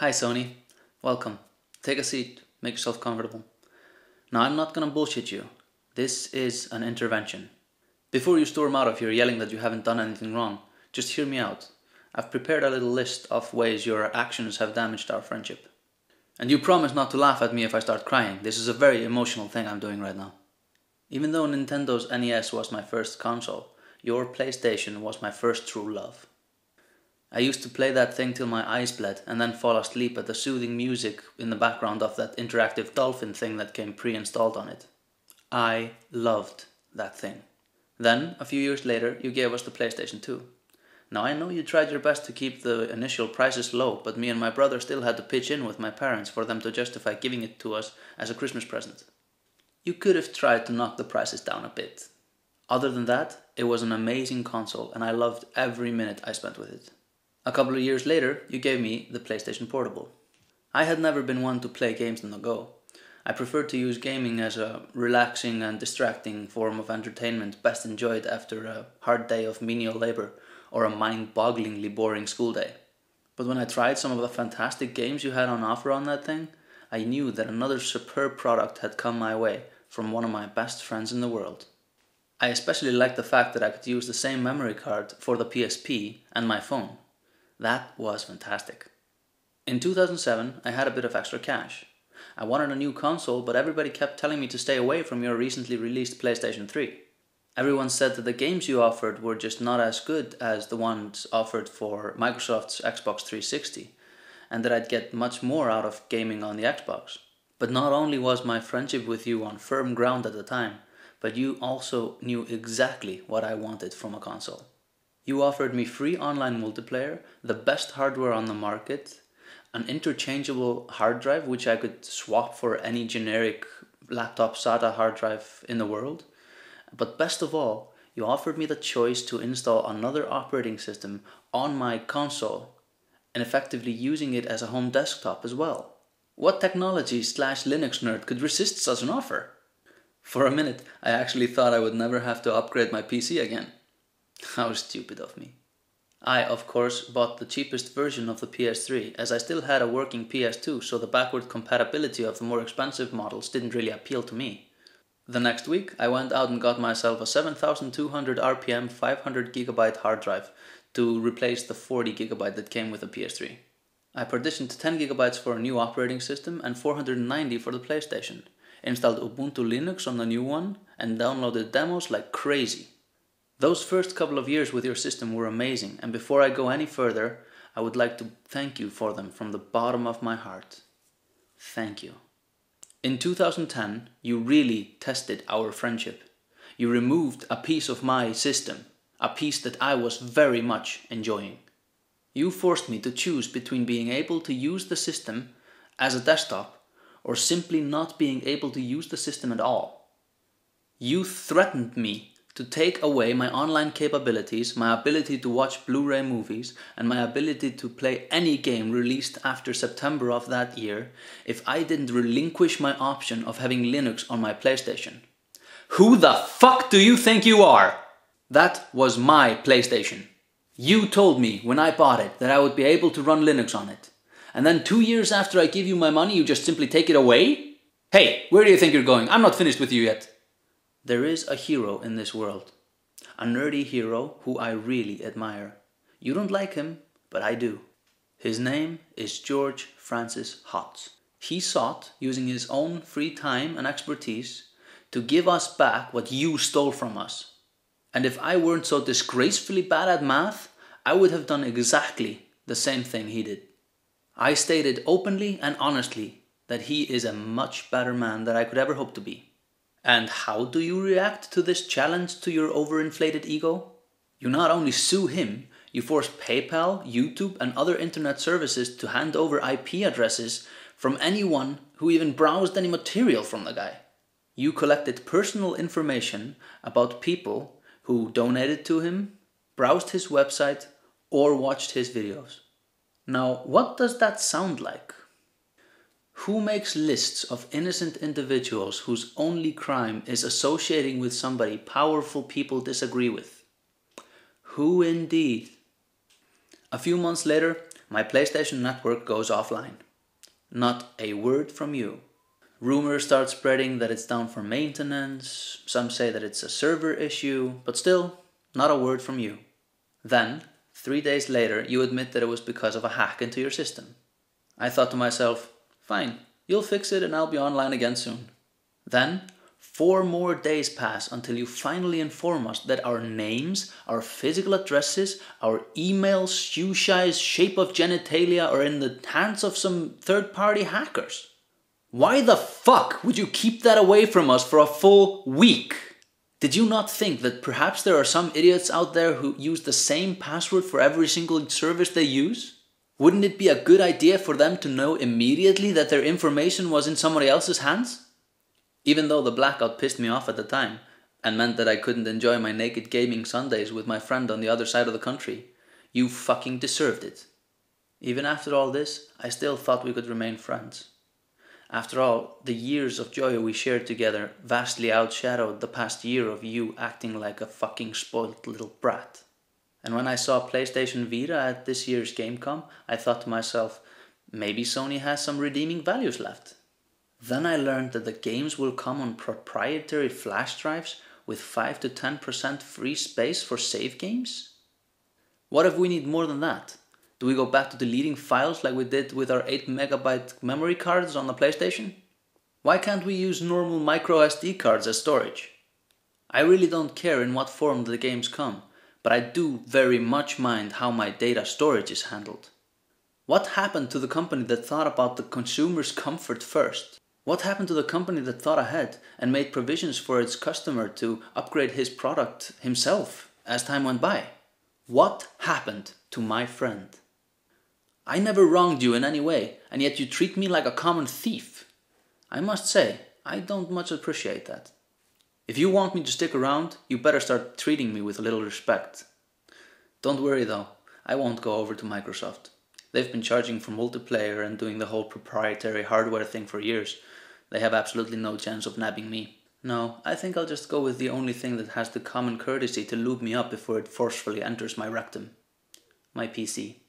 Hi Sony, welcome. Take a seat, make yourself comfortable. Now I'm not gonna bullshit you. This is an intervention. Before you storm out of here yelling that you haven't done anything wrong, just hear me out. I've prepared a little list of ways your actions have damaged our friendship. And you promise not to laugh at me if I start crying. This is a very emotional thing I'm doing right now. Even though Nintendo's NES was my first console, your PlayStation was my first true love. I used to play that thing till my eyes bled and then fall asleep at the soothing music in the background of that interactive dolphin thing that came pre-installed on it. I loved that thing. Then, a few years later, you gave us the PlayStation 2. Now I know you tried your best to keep the initial prices low, but me and my brother still had to pitch in with my parents for them to justify giving it to us as a Christmas present. You could have tried to knock the prices down a bit. Other than that, it was an amazing console and I loved every minute I spent with it. A couple of years later, you gave me the PlayStation Portable. I had never been one to play games on the go. I preferred to use gaming as a relaxing and distracting form of entertainment best enjoyed after a hard day of menial labor or a mind-bogglingly boring school day. But when I tried some of the fantastic games you had on offer on that thing, I knew that another superb product had come my way from one of my best friends in the world. I especially liked the fact that I could use the same memory card for the PSP and my phone. That was fantastic. In 2007, I had a bit of extra cash. I wanted a new console, but everybody kept telling me to stay away from your recently released PlayStation 3. Everyone said that the games you offered were just not as good as the ones offered for Microsoft's Xbox 360, and that I'd get much more out of gaming on the Xbox. But not only was my friendship with you on firm ground at the time, but you also knew exactly what I wanted from a console. You offered me free online multiplayer, the best hardware on the market, an interchangeable hard drive which I could swap for any generic laptop SATA hard drive in the world. But best of all, you offered me the choice to install another operating system on my console and effectively using it as a home desktop as well. What technology/Linux nerd could resist such an offer? For a minute, I actually thought I would never have to upgrade my PC again. How stupid of me. I, of course, bought the cheapest version of the PS3 as I still had a working PS2, so the backward compatibility of the more expensive models didn't really appeal to me. The next week, I went out and got myself a 7200 RPM 500GB hard drive to replace the 40GB that came with the PS3. I partitioned 10GB for a new operating system and 490 for the PlayStation, installed Ubuntu Linux on the new one, and downloaded demos like crazy. Those first couple of years with your system were amazing, and before I go any further, I would like to thank you for them from the bottom of my heart. Thank you. In 2010, you really tested our friendship. You removed a piece of my system, a piece that I was very much enjoying. You forced me to choose between being able to use the system as a desktop or simply not being able to use the system at all. You threatened me to take away my online capabilities, my ability to watch Blu-ray movies, and my ability to play any game released after September of that year if I didn't relinquish my option of having Linux on my PlayStation. Who the fuck do you think you are? That was my PlayStation. You told me when I bought it that I would be able to run Linux on it. And then 2 years after I give you my money, you just simply take it away? Hey, where do you think you're going? I'm not finished with you yet. There is a hero in this world, a nerdy hero who I really admire. You don't like him, but I do. His name is George Francis Hotz. He sought, using his own free time and expertise, to give us back what you stole from us. And if I weren't so disgracefully bad at math, I would have done exactly the same thing he did. I stated openly and honestly that he is a much better man than I could ever hope to be. And how do you react to this challenge to your overinflated ego? You not only sue him, you force PayPal, YouTube, and other internet services to hand over IP addresses from anyone who even browsed any material from the guy. You collected personal information about people who donated to him, browsed his website, or watched his videos. Now, what does that sound like? Who makes lists of innocent individuals whose only crime is associating with somebody powerful people disagree with? Who indeed? A few months later, My PlayStation network goes offline. Not a word from you. Rumors start spreading that it's down for maintenance, some say that it's a server issue, but still, not a word from you. Then, 3 days later, you admit that it was because of a hack into your system. I thought to myself, fine, you'll fix it and I'll be online again soon. Then, 4 more days pass until you finally inform us that our names, our physical addresses, our emails, shoe size, shape of genitalia are in the hands of some third-party hackers. Why the fuck would you keep that away from us for a full week? Did you not think that perhaps there are some idiots out there who use the same password for every single service they use? Wouldn't it be a good idea for them to know immediately that their information was in somebody else's hands? Even though the blackout pissed me off at the time and meant that I couldn't enjoy my naked gaming Sundays with my friend on the other side of the country, you fucking deserved it. Even after all this, I still thought we could remain friends. After all, the years of joy we shared together vastly outshadowed the past year of you acting like a fucking spoiled little brat. And when I saw PlayStation Vita at this year's Gamecom, I thought to myself, maybe Sony has some redeeming values left. Then I learned that the games will come on proprietary flash drives with 5 to 10% free space for save games? What if we need more than that? Do we go back to deleting files like we did with our 8 megabyte memory cards on the PlayStation? Why can't we use normal micro SD cards as storage? I really don't care in what form the games come, but I do very much mind how my data storage is handled. What happened to the company that thought about the consumer's comfort first? What happened to the company that thought ahead and made provisions for its customer to upgrade his product himself as time went by? What happened to my friend? I never wronged you in any way, and yet you treat me like a common thief. I must say, I don't much appreciate that. If you want me to stick around, you better start treating me with a little respect. Don't worry though, I won't go over to Microsoft. They've been charging for multiplayer and doing the whole proprietary hardware thing for years. They have absolutely no chance of nabbing me. No, I think I'll just go with the only thing that has the common courtesy to lube me up before it forcefully enters my rectum. My PC.